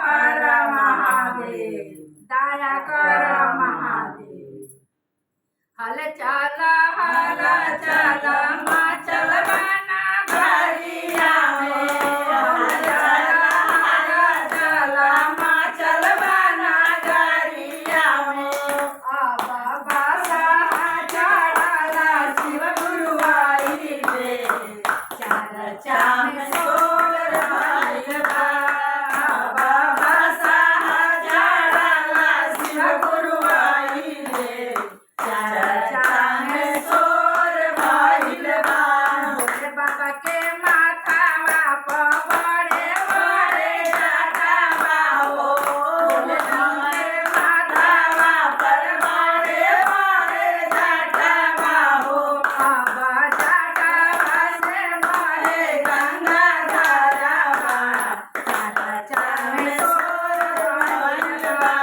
हर महादेव, दया कर महादेव। हल चला माँ चलवाना घरिया में, हल चला माँ चलवाना घरिया में। अब बासा चढ़ला शिव गुरु आई रे, चर्चा में सोर भइल बा। अब बासा चढ़ला शिव गुरु आई रे, चर्चा में सोर भइल बा। भोले बाबा के माथावा पर बड़े बड़े जटावा हो, भोले बाबा के माथावा पर बड़े बड़े जटावा हो। अब जटावा से बहे गंगा धारावा, चर्चा में सोर भइल बा।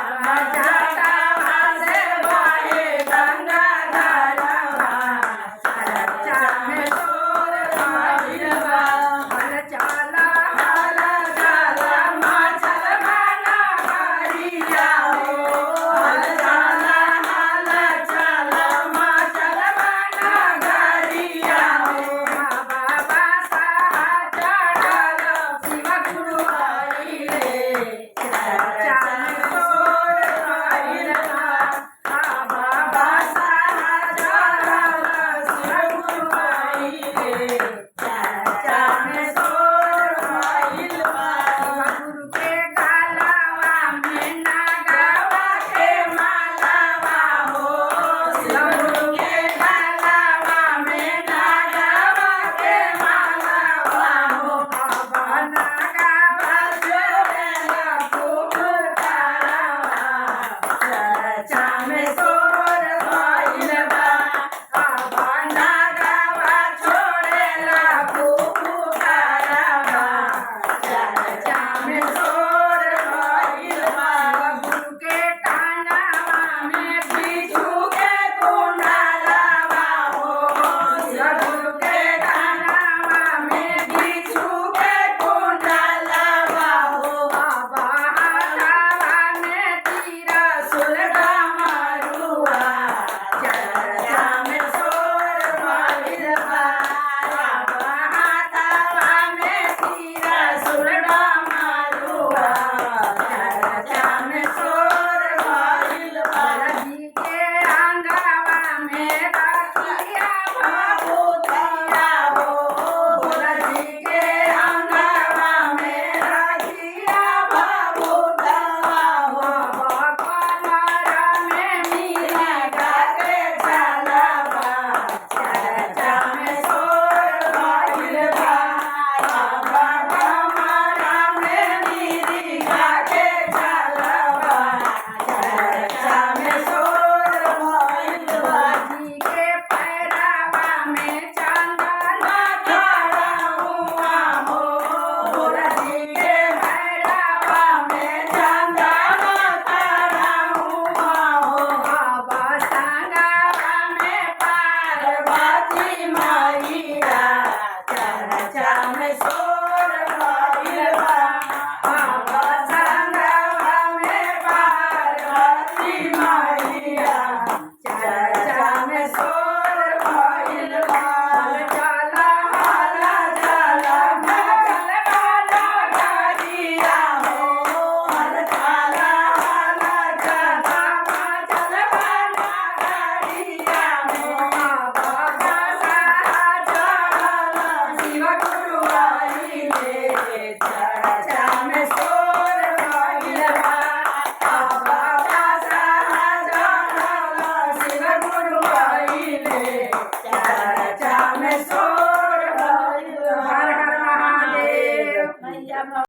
अब जटावा से बहे गंगा धारावा, चर्चा में सोर भइल बा। हल चला माँ चलवाना घरिया हो, हल चला माँ चलवाना घरिया हो। बाबा बासा चढ़ल शिव गुरु आई रे, चर्चा में सोर भइल बा। बाबा बासा चढ़ल शिव गुरु आई रे, चर्चा में सोर भइल बा। गुरु के गलवा में नागवा के मालावा हो, गुरु के गलवा में नागवा के मालावा हो। अब नागवा जोड़ेला फुफकारावा, चर्चा में सोर भइल बा। अब नागवा छोड़ेला फुफकारावा, चर्चा में सोर